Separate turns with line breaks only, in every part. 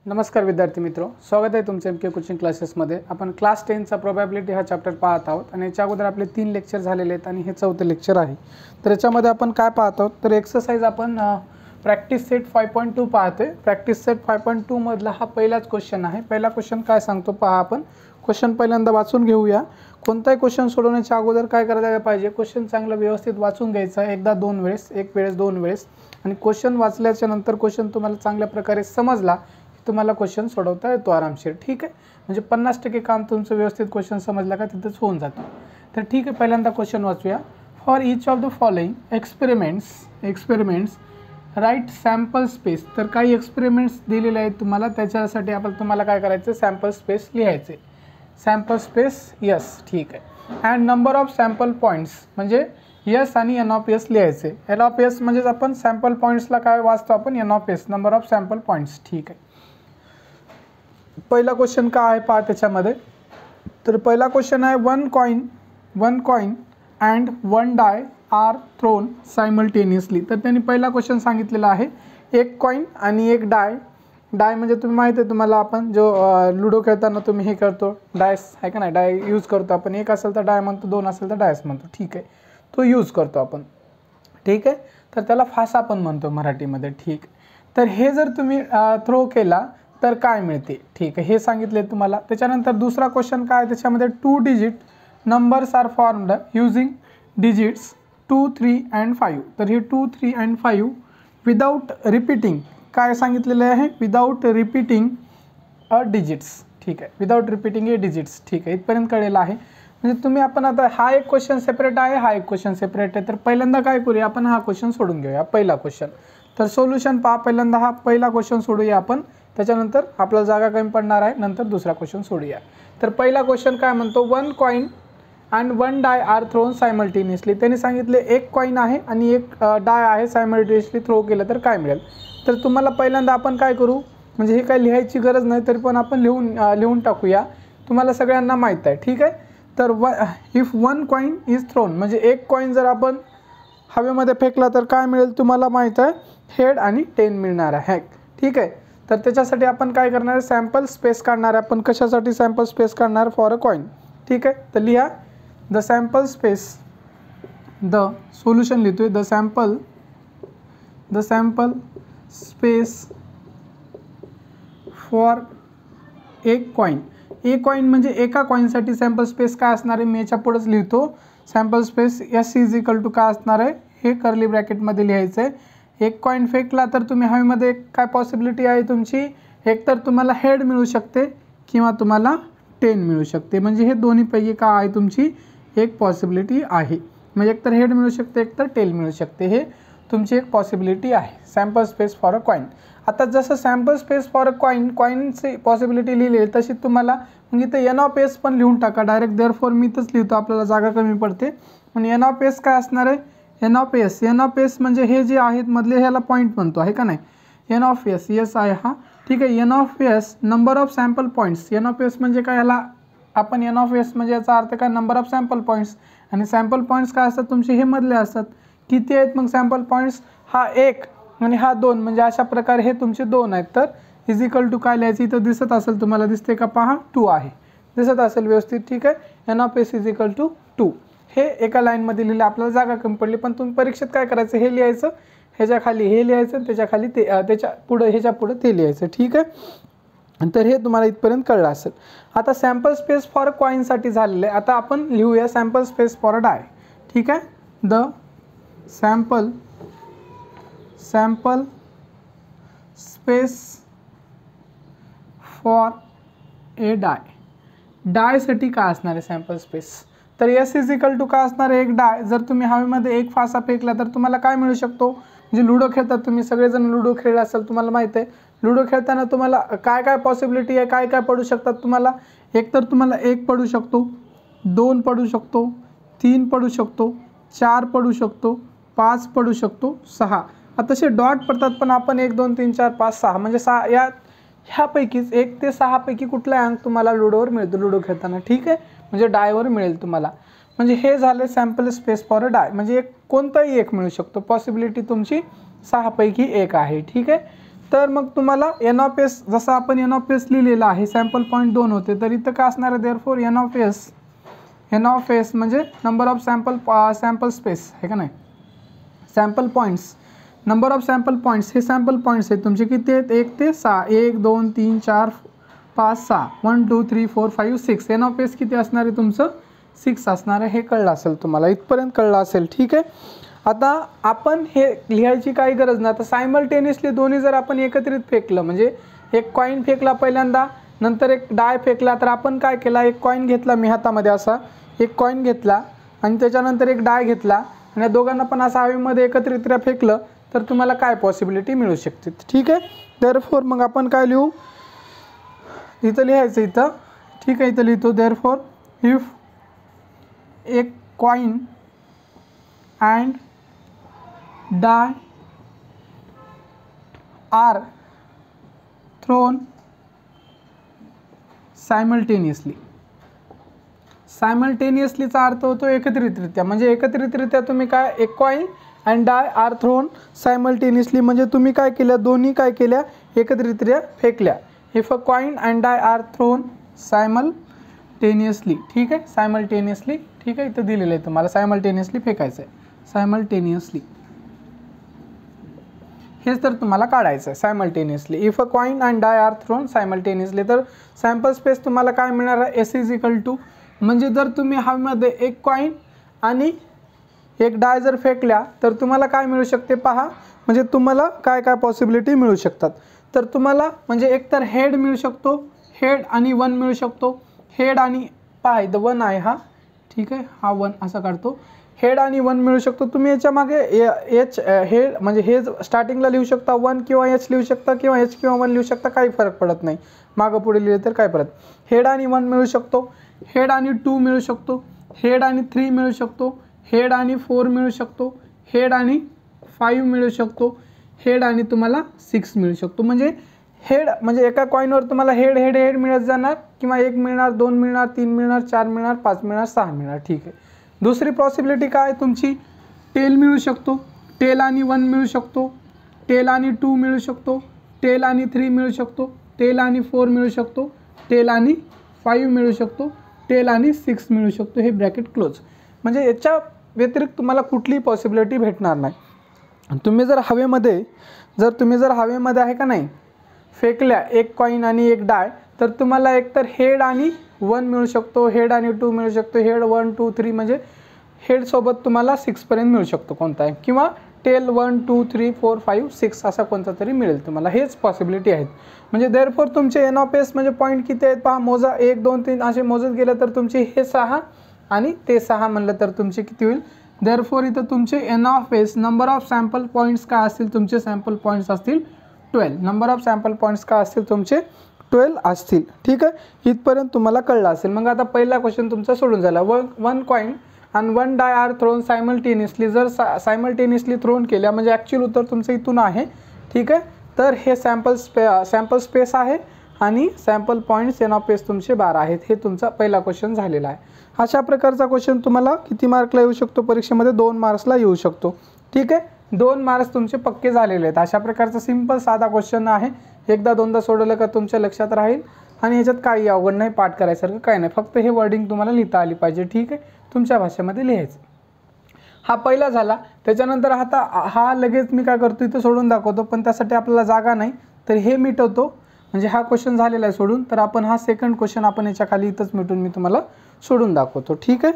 नमस्कार विद्यार्थी मित्रों, स्वागत आहे तुमचे एमके कोचिंग क्लासेसमध्ये। आपण क्लास 10 चा प्रोबॅबिलिटी हा चॅप्टर पाहत आहोत आणि याच्या अगोदर आपले 3 लेक्चर झालेले आहेत आणि हे चौथे लेक्चर आहे। तर याच्यामध्ये आपण काय पाहत आहोत तर एक्सरसाइज आपण प्रॅक्टिस सेट 5.2 पाहतोय। प्रॅक्टिस सेट 5.2 मधला हा पहिलाच क्वेश्चन आहे। पहिला क्वेश्चन काय सांगतो पहा। आपण क्वेश्चन पहिल्यांदा वाचून घेऊया। कोणताही क्वेश्चन सोडवण्याच्या अगोदर काय करायला पाहिजे, क्वेश्चन चांगलं व्यवस्थित वाचून घ्यायचा, एकदा दोन वेळेस, एक वेळेस दोन वेळेस। आणि क्वेश्चन वाचल्याच्या नंतर क्वेश्चन तुम्हाला चांगल्या प्रकारे समजला तुम्हाला क्वेश्चन सोडवता येतो आरामशीर। ठीक आहे, म्हणजे 50% काम तुमचं व्यवस्थित क्वेश्चन समजला का तिथेच होऊन जातं। तर ठीक आहे, पहिल्यांदा क्वेश्चन वाचूया। For each of the following experiments write sample space. तर काही एक्सपेरिमेंट्स दिलेले आहेत तुम्हाला, त्याच्यासाठी तुम्हाला काय करायचं, सॅम्पल स्पेस लिहायचे। सॅम्पल स्पेस यस, ठीक आहे। And number of sample points, म्हणजे यस आणि एन ऑफ एस लिहायचे। एन ऑफ एस म्हणजे आपण सॅम्पल पॉईंट्सला काय वाचतो आपण, N of S, number of sample points. ठीक आहे, पहिला क्वेश्चन काय आहे पहा त्याच्यामध्ये। तर पहिला क्वेश्चन आहे one coin and one die are thrown simultaneously. तर त्यांनी पहिला क्वेश्चन सांगितलेला आहे एक कॉइन आणि एक डाय म्हणजे तुम्ही माहिती आहे तुम्हाला, आपण जो लुडो खेळताना तुम्ही हे करतो डायस आहे का नाही, डाय यूज करतो आपण। एक असेल तर डाय म्हणतो, दोन असेल तर डायस म्हणतो। ठीक आहे, तो यूज करतो आपण। ठीक आहे, तर त्याला फासा पण म्हणतो मराठीमध्ये। ठीक, तर हे जर तुम्ही थ्रो केला तर काय मिळते, ठीक आहे, हे सांगितले तुम्हाला। त्याच्यानंतर दुसरा क्वेश्चन काय आहे त्याच्यामध्ये, 2 digit numbers are formed using digits 2, 3 and 5। तर हे 2, 3 अँड 5 विदाउट रिपीटिंग काय सांगितलेले आहे, विदाउट रिपीटिंग अ डिजिट्स। ठीक आहे, विदाउट रिपीटिंग ए डिजिट्स। ठीक आहे, इथपर्यंत कळलेलं आहे। म्हणजे तुम्ही आपण आता हा एक क्वेश्चन सेपरेट आहे, हा एक क्वेश्चन सेपरेट आहे। तर पहिल्यांदा काय करूया आपण, हा क्वेश्चन सोडून घेऊया, पहिला क्वेश्चन। तर सोल्युशन पहा, पहिल्यांदा हा पहिला क्वेश्चन सोडूया आपण, त्याच्यानंतर आपल्याला जागा कमी पडणार आहे, नंतर दुसरा क्वेश्चन सोडूया। तर पहिला क्वेश्चन काय म्हणतो, one coin and one die are thrown simultaneously. त्यांनी सांगितले एक कॉइन आहे आणि एक डाय आहे, सायमल्टेनियसली थ्रो केलं तर काय मिळेल। तर तुम्हाला पहिल्यांदा आपण काय करू, म्हणजे हे काय लिहायची गरज नाही तरी पण आपण लिहून टाकूया, तुम्हाला सगळ्यांना माहीत आहे। ठीक आहे, तर if one coin is throne, म्हणजे एक कॉइन जर आपण हवेमध्ये फेकला तर काय मिळेल तुम्हाला माहीत आहे, हेड आणि 10 मिळणार आहे। ठीक आहे, तर त्याच्यासाठी आपण काय करणार आहे, सॅम्पल स्पेस काढणार आहे आपण। कशासाठी सॅम्पल स्पेस काढणार, फॉर अ कॉइन। ठीक आहे, तर लिहा the sample space, the solution लिहितोय, द सॅम्पल स्पेस फॉर एक कॉइन। एक कॉइन म्हणजे एका कॉइनसाठी सॅम्पल स्पेस काय असणार आहे, मी याच्या पुढेच लिहितो, sample space S is equal to काय असणार आहे, हे कर्ली ब्रॅकेटमध्ये लिहायचं आहे। एक कॉइन फेकला तर तुम्ही हवेमध्ये काय पॉसिबिलिटी आहे तुमची, एकतर तुम्हाला हेड मिळू शकते किंवा तुम्हाला 10 मिळू शकते। म्हणजे हे दोन्हीपैकी काय आहे तुमची एक पॉसिबिलिटी आहे, म्हणजे एकतर हेड मिळू शकते, एकतर 10 मिळू शकते, हे तुमची एक पॉसिबिलिटी आहे, sample space for a coin. आता जसं सॅम्पल स्पेस फॉर अ कॉइनची पॉसिबिलिटी लिहिली तशी तुम्हाला मग इथे एन ऑफ एस पण लिहून टाका डायरेक्ट। देअरफॉर मी इथंच लिहितो, आपल्याला जागा कमी पडते। आणि एन ऑफ एस काय असणार आहे, एन ऑफ एस म्हणजे हे जे आहेत मधले, ह्याला पॉईंट म्हणतो आहे का नाही, एन ऑफ एस यस आहे हा। ठीक आहे, N of S number of sample points. N of S म्हणजे काय, याला आपण एन ऑफ एस म्हणजे याचा अर्थ काय, नंबर ऑफ सॅम्पल पॉईंट्स। आणि सॅम्पल पॉईंट्स काय असतात तुमचे, हे मधले असतात। किती आहेत मग सॅम्पल पॉईंट्स, हा 1 आणि हा 2, म्हणजे अशा प्रकारे हे तुमचे 2 आहेत। तर इज इक्वल टू काय लिहायचं, इथं दिसत असेल तुम्हाला, दिसते का पहा, 2 आहे, दिसत असेल व्यवस्थित। ठीक आहे, N of S is equal to 2, हे एका लाईनमध्ये लिहिलं, आपल्याला जागा कमी पडली। पण तुम्ही परीक्षेत काय करायचं, हे लिहायचं, ह्याच्या खाली हे लिहायचं, त्याच्या खाली ते, त्याच्या पुढं ह्याच्या पुढं ते लिहायचं। ठीक आहे, तर हे तुम्हाला इथपर्यंत कळलं असेल। आता सॅम्पल स्पेस फॉर कॉइनसाठी झालेलं आहे, आता आपण लिहूया sample space for a die. ठीक आहे, the sample space for a डायसाठी काय असणार आहे सॅम्पल स्पेस, तर एस इज इक्वल टू काय असणार आहे, एक डाय। जर तुम्ही हवेमध्ये एक फासा फेकला तर तुम्हाला काय मिळू शकतो, म्हणजे लुडो खेळतात तुम्ही सगळेजण, लुडो खेळला असेल तुम्हाला माहिती आहे, लुडो खेळताना तुम्हाला काय काय पॉसिबिलिटी आहे, काय काय पडू शकतात तुम्हाला, एकतर तुम्हाला 1 पडू शकतो, 2 पडू शकतो, 3 पडू शकतो, 4 पडू शकतो, 5 पडू शकतो, 6। आता तसे डॉट पडतात, पण आपण 1 2 3 4 5 6 म्हणजे 6 ह्यापैकीच 1 ते 6 पैकी कुठला अंक तुम्हाला लुडोवर मिळतो लुडो खेळताना। ठीक आहे, म्हणजे डायवर मिळेल तुम्हाला। म्हणजे हे झाले सॅम्पल स्पेस फॉर अ डाय, म्हणजे कोणताही एक मिळू शकतो, पॉसिबिलिटी तुमची 6 पैकी 1 आहे। ठीक आहे, तर मग तुम्हाला एन ऑफ एस, जसं आपण एन ऑफ एस लिहिलेलं आहे, सॅम्पल पॉईंट 2 होते, तर इथं काय असणार आहे, देअरफॉर एन ऑफ एस म्हणजे नंबर ऑफ सॅम्पल स्पेस आहे का नाही, sample points, number of sample points, हे सॅम्पल पॉईंट्स आहेत तुमचे किती आहेत, 1 ते 6, 1 2 3 4 5 6, 1 2 3 4 5 6, एन ऑफ एस किती असणार आहे तुमचं 6 असणार आहे, हे कळलं असेल तुम्हाला, इथपर्यंत कळलं असेल, ठीक आहे. आता आपण हे लिहायची काही गरज नाही. आता सायमल्टेनियसली दोन्ही जर आपण एकत्रित फेकलं, म्हणजे एक कॉईन फेकला पहिल्यांदा, नंतर एक डाय फेकला, तर आपण काय केला, एक कॉईन घेतला मी हातामध्ये, असा एक कॉईन घेतला आणि त्याच्यानंतर एक डाय घेतला आणि या दोघांना पण असं हवेमध्ये एकत्रितरित्या फेकलं, तर तुम्हाला काय पॉसिबिलिटी मिळू शकते, ठीक आहे. देअरफॉर मग आपण काय लिहू, इथं लिहायचं इथं, ठीक आहे, इथं लिहितो, देअरफॉर इफ एक coin and die are thrown simultaneously. सायमल्टेनियसलीचा अर्थ होतो एकत्रितरित्या, म्हणजे एकत्रितरित्या तुम्ही काय, एक coin and die are thrown simultaneously, म्हणजे तुम्ही काय केल्या, दोन्ही काय केल्या, एकत्रितरित्या फेकल्या. If a coin and die are thrown simultaneously, ठीक आहे, सायमल्टेनियसली, ठीक आहे, इथं दिलेलं आहे तुम्हाला, सायमल्टेनियसली फेकायचं आहे, सायमल्टेनियसली, हेच तर तुम्हाला काढायचं आहे, simultaneously. If a coin and die are thrown simultaneously, तर सॅम्पल स्पेस तुम्हाला काय मिळणार आहे, एस इज इक्वल टू, म्हणजे जर तुम्ही हवेमध्ये एक कॉईन आणि एक डाय जर फेकल्या, तर तुम्हाला काय मिळू शकते पहा, म्हणजे तुम्हाला काय काय पॉसिबिलिटी मिळू शकतात. तर तुम्हाला म्हणजे एक तर हेड मिळू शकतो, हेड आणि 1 मिळू शकतो, हेड आणि पहा इथं 1 आहे हा, ठीक आहे, हा 1 असा काढतो, हेड आणि 1 मिळू शकतो. तुम्ही याच्या मागे एच हेड म्हणजे हे स्टार्टिंगला लिहू शकता, 1 किंवा एच लिहू शकता, किंवा एच किंवा 1 लिहू शकता, काही फरक पडत नाही, मागं पुढे लिहिले तर काय परत. हेड आणि 1 मिळू शकतो, हेड आणि 2 मिळू शकतो, हेड आणि 3 मिळू शकतो, हेड आणि 4 मिळू शकतो, हेड आणि 5 मिळू शकतो, हेड आणि तुम्हाला 6 मिळू शकतो. म्हणजे हेड म्हणजे एका कॉईनवर तुम्हाला हेड हेड हेड मिळत जाणार, किंवा 1 मिळणार, 2 मिळणार, 3 मिळणार, 4 मिळणार, 5 मिळणार, 6 मिळणार, ठीक आहे. दुसरी पॉसिबिलिटी काय तुमची, टेल मिळू शकतो, टेल आणि 1 मिळू शकतो, टेल आणि 2 मिळू शकतो, टेल आणि 3 मिळू शकतो, टेल आणि 4 मिळू शकतो, टेल आणि 5 मिळू शकतो, टेल आणि 6 मिळू शकतो, हे ब्रॅकेट क्लोज. म्हणजे याच्या व्यतिरिक्त तुम्हाला कुठलीही पॉसिबिलिटी भेटणार नाही. तुम्ही जर हवेमध्ये आहे का नाही फेकल्या एक कॉईन आणि एक डाय, तर तुम्हाला एकतर हेड आणि 1 मिळू शकतो, हेड आणि 2 मिळू शकतो, हेड 1 2 3 म्हणजे हेडसोबत तुम्हाला 6 पर्यंत मिळू शकतो कोणताही, किंवा टेल 1 2 3 4 5 6 असा कोणता तरी मिळेल तुम्हाला, हेच पॉसिबिलिटी आहेत. म्हणजे देअरफॉर तुमचे एन ऑफ एस म्हणजे पॉईंट किती आहेत पहा, मोजा 1 2 3 असे मोजत गेले तर तुमचे हे 6 आणि ते 6 म्हणलं तर तुमचे किती होईल. देअरफॉर इथं तुमचे N of S number of sample points काय असतील, तुमचे सॅम्पल पॉईंट्स असतील 12, नंबर ऑफ सॅम्पल पॉईंट्स काय असतील तुमचे 12 असतील, ठीक आहे. इथपर्यंत तुम्हाला कळलं असेल. मग आता पहिला क्वेश्चन तुमचा सोडून झाला. One coin and 1 die are thrown simultaneously, जर सायमल्टेनियसली थ्रोन केल्या म्हणजे ॲक्च्युअल उत्तर तुमचं इथून आहे, ठीक आहे. तर हे सॅम्पल स्पेस आहे आणि sample points N of S तुमचे 12 आहेत. हे तुमचा पहिला क्वेश्चन झालेला आहे. अशा प्रकारचा क्वेश्चन तुम्हाला किती मार्कला येऊ शकतो परीक्षेमध्ये, 2 मार्क्सला येऊ शकतो, ठीक आहे. 2 मार्क्स तुमचे पक्के झालेले आहेत. अशा प्रकारचा सिंपल साधा क्वेश्चन आहे. एकदा दोनदा सोडवलं का तुमच्या लक्षात राहील आणि ह्याच्यात काही अवघड नाही, पाठ करायसारखं काही नाही, फक्त हे वर्डिंग तुम्हाला लिहिता आली पाहिजे, ठीक आहे. तुमच्या भाषेमध्ये लिहायचं. हा पहिला झाला. त्याच्यानंतर आता हा लगेच मी काय करतो इथं सोडून दाखवतो, पण त्यासाठी आपल्याला जागा नाही, तर हे मिटवतो. म्हणजे हा क्वेश्चन झालेला आहे सोडून, तर आपण हा सेकंड क्वेश्चन आपण याच्या खाली इथंच मिटून मी तुम्हाला सोडून दाखवतो, ठीक आहे.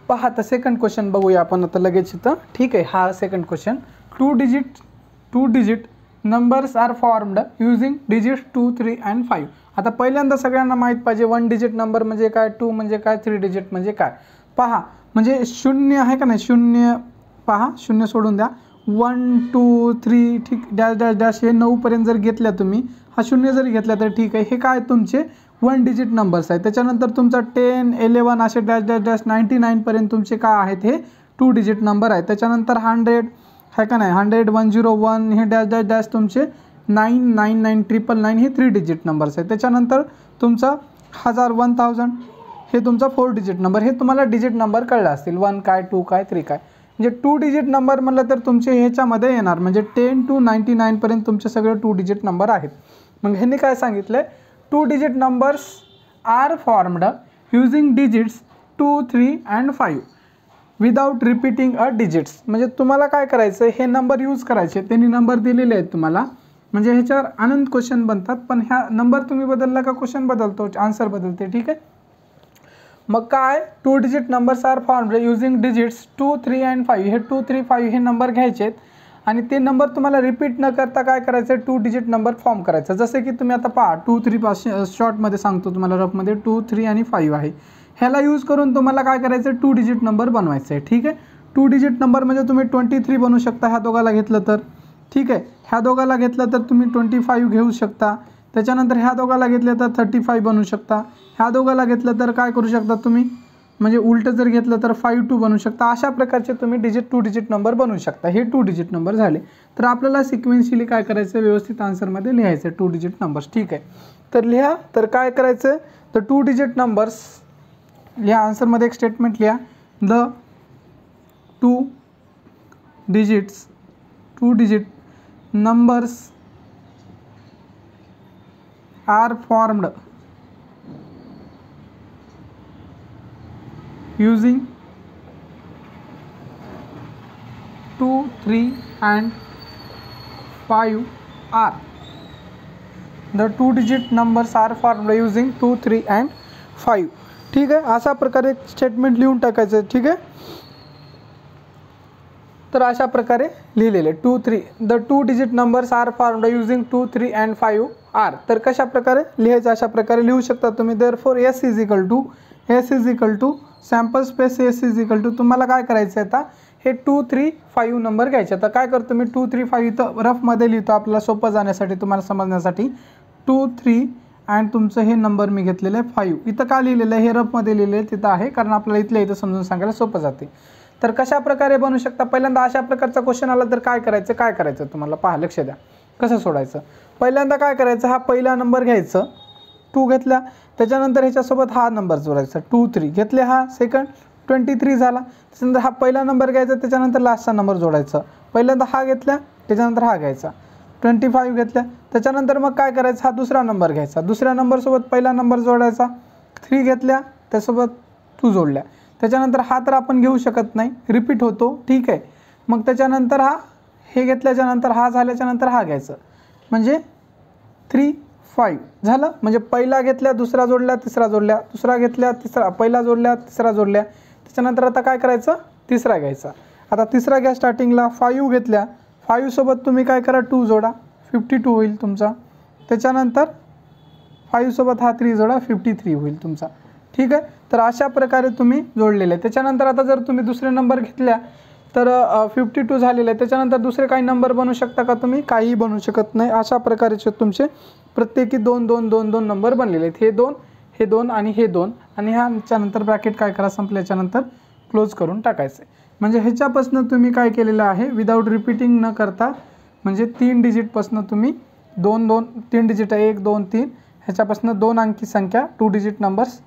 पहा आता सेकंड क्वेश्चन बघूया आपण आता लगेच इथं, ठीक आहे. हा second question, two digit numbers are formed using digits 2 3 and 5. आता पहिल्यांदा सगळ्यांना माहीत पाहिजे 1 डिजिट नंबर म्हणजे काय, 2 म्हणजे काय, 3 डिजिट म्हणजे काय. पहा म्हणजे 0 आहे का नाही, 0 पहा, 0 सोडून द्या, 1 2 3 ठीक, डॅश डॅश डॅश हे 9 पर्यंत जर घेतल्या तुम्ही, हा 0 जरी घेतला तर ठीक आहे. हे काय तुमचे 1 डिजिट नंबर्स आहेत. त्याच्यानंतर तुमचा 10 11 असे डॅश डॅश डॅश 99 पर्यंत तुमचे काय आहेत, हे 2 डिजिट नंबर आहेत. त्याच्यानंतर 100 आहे का नाही, 100 101 हे डॅश डॅश डॅश तुमचे 999 999 हे 3 डिजिट नंबर्स आहेत. त्याच्यानंतर तुमचा 1000 1000 हे तुमचा 4 डिजिट नंबर. हे तुम्हाला डिजिट नंबर कळला असतील, 1 काय 2 काय 3 काय. म्हणजे 2 डिजिट नंबर म्हटलं तर तुमचे ह्याच्यामध्ये येणार, म्हणजे 10 to 99 पर्यंत तुमचे सगळे 2 डिजिट नंबर आहेत. मग ह्यांनी काय सांगितलं, 2 digit numbers are formed using digits 2, 3 and 5 without repeating a digits. म्हणजे तुम्हाला काय करायचं, हे नंबर यूज करायचे, त्यांनी नंबर दिलेले आहेत तुम्हाला, म्हणजे ह्याच्यावर अनंत क्वेश्चन बनतात, पण ह्या नंबर तुम्ही बदलला का क्वेश्चन बदलतो, आन्सर बदलते. ठीक आहे. मग काय, 2 digit numbers are formed using digits 2, 3 and 5. हे 2, 3, 5 हे नंबर घ्यायचे आणि ते नंबर तुम्हाला रिपीट न करता काय करायचं, 2 डिजिट नंबर फॉर्म करायचं. जसे की तुम्ही आता पहा 2, 3 पासून शॉर्टमध्ये सांगतो तुम्हाला, रफमध्ये 2, 3 आणि 5 आहे. ह्याला यूज करून तुम्हाला काय करायचं, 2 डिजिट नंबर बनवायचं आहे. ठीक आहे. 2 डिजिट नंबर म्हणजे तुम्ही 23 बनवू शकता ह्या दोघाला घेतलं तर. ठीक आहे. ह्या दोघाला घेतलं तर तुम्ही 25 घेऊ शकता. त्याच्यानंतर ह्या दोघाला घेतलं तर 35 बनवू शकता. ह्या दोघाला घेतलं तर काय करू शकता तुम्ही, म्हणजे उलटं जर घेतलं तर 52 बनवू शकता. अशा प्रकारचे तुम्ही 2 डिजिट नंबर बनवू शकता. हे 2 डिजिट नंबर झाले. तर आपल्याला सिक्वेन्शियली काय करायचं, व्यवस्थित आन्सरमध्ये लिहायचं 2 डिजिट नंबर्स. ठीक आहे. तर लिहा. तर काय करायचं, तर 2 डिजिट नंबर्स लिहा. आन्सरमध्ये एक स्टेटमेंट लिहा, the 2 digit numbers are formed using 2, 3 and 5 are. The 2 digit numbers are formed using 2, 3 and 5. ठीक आहे. अशा प्रकारे स्टेटमेंट लिहून टाकायचं. ठीक आहे. तर अशा प्रकारे लिहिलेले 2, 3 the 2 digit numbers are formed using 2, 3 and 5 are. तर कशा प्रकारे लिहायचं, अशा प्रकारे लिहू शकता तुम्ही. Therefore S is equal to sample space S is equal to, तुम्हाला काय करायचं आहे आता, हे 2, 3, 5 नंबर घ्यायचे. आता काय करतो मी, 2, 3, 5 इथं रफमध्ये लिहितो आपल्याला सोपं जाण्यासाठी, तुम्हाला समजण्यासाठी. 2, 3 अँड तुमचं हे नंबर मी घेतलेलं आहे 5. इथं का लिहिलेलं आहे, हे रफमध्ये लिहिलेलं आहे तिथं आहे, कारण आपल्याला इथल्या इथं समजून सांगायला सोपं जाते. तर कशा प्रकारे बनवू शकता, पहिल्यांदा अशा प्रकारचा क्वेश्चन आला तर काय करायचं तुम्हाला, पहा, लक्ष द्या कसं सोडायचं. पहिल्यांदा काय करायचं, हा पहिला नंबर घ्यायचं, 2 घेतल्या, त्याच्यानंतर ह्याच्यासोबत हा नंबर जोडायचा, 2, 3 घेतले, हा सेकंड 23 झाला. त्याच्यानंतर हा पहिला नंबर घ्यायचा, त्याच्यानंतर लास्टचा नंबर जोडायचा. पहिल्यांदा हा घेतला, त्याच्यानंतर हा घ्यायचा, 25 घेतल्या. त्याच्यानंतर मग काय करायचं, हा दुसरा नंबर घ्यायचा, दुसऱ्या नंबरसोबत पहिला नंबर जोडायचा, 3 घेतल्या, त्यासोबत 2 जोडल्या. त्याच्यानंतर हा तर आपण घेऊ शकत नाही, रिपीट होतो. ठीक आहे. मग त्याच्यानंतर हा, हे घेतल्याच्यानंतर हा झाल्याच्यानंतर हा घ्यायचं, म्हणजे 3, 5 झालं. म्हणजे पहिला घेतल्या, दुसरा जोडल्या, तिसरा जोडल्या, दुसरा घेतल्या, तिसरा, पहिला जोडल्या, तिसरा जोडल्या. त्याच्यानंतर आता काय करायचं, तिसरा घ्यायचा. आता तिसरा घ्या, स्टार्टिंगला 5 घेतल्या, 5 सोबत तुम्ही काय करा, 2 जोडा, 52 होईल तुमचा. त्याच्यानंतर 5 सोबत हा 3 जोडा, 53 होईल तुमचा. ठीक आहे. तर अशा प्रकारे तुम्ही जोडलेले आहे. त्याच्यानंतर आता जर तुम्ही दुसरे नंबर घेतल्या तर 52 झालेले आहे. त्याच्यानंतर दुसरे काही नंबर बनवू शकता का तुम्ही, काहीही बनवू शकत नाही. अशा प्रकारचे तुमचे प्रत्येकी 2, 2, 2, 2 नंबर बनलेले आहेत. हे 2, हे 2 आणि हे 2, आणि ह्याच्यानंतर ब्रॅकेट काय करा, संपल्याच्यानंतर क्लोज करून टाकायचं आहे. म्हणजे ह्याच्यापासून तुम्ही काय केलेलं आहे, विदाऊट रिपीटिंग न करता, म्हणजे 3 डिजिटपासून तुम्ही 3 डिजिट आहे, 1, 2, 3, ह्याच्यापासून 2 अंकी संख्या 2 डिजिट नंबर्स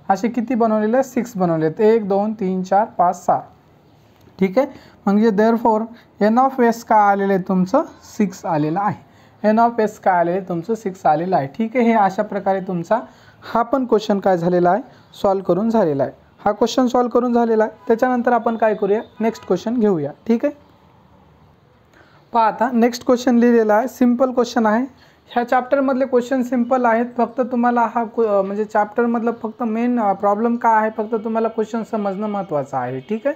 असे किती बनवलेले, 6 बनवले आहेत. 1, 2, 3, 4, 5, 6. ठीक आहे. म्हणजे देअरफॉर एन ऑफ एस काय आलेलं आहे तुमचं, 6 आलेलं आहे. एन ऑफ एस काय आलेलं आहे तुमचं, 6 आलेलं आहे. ठीक आहे. हे अशा प्रकारे तुमचा हा पण क्वेश्चन काय झालेला आहे, सॉल्व करून झालेला आहे. हा क्वेश्चन सॉल्व करून झालेला आहे. त्याच्यानंतर आपण काय करूया, नेक्स्ट क्वेश्चन घेऊया. ठीक आहे. पहा आता नेक्स्ट क्वेश्चन लिहिलेला आहे, सिम्पल क्वेश्चन आहे. ह्या चॅप्टरमधले क्वेश्चन सिम्पल आहेत. फक्त तुम्हाला हा म्हणजे चॅप्टरमधलं फक्त मेन प्रॉब्लेम काय आहे, फक्त तुम्हाला क्वेश्चन समजणं महत्त्वाचं आहे. ठीक आहे.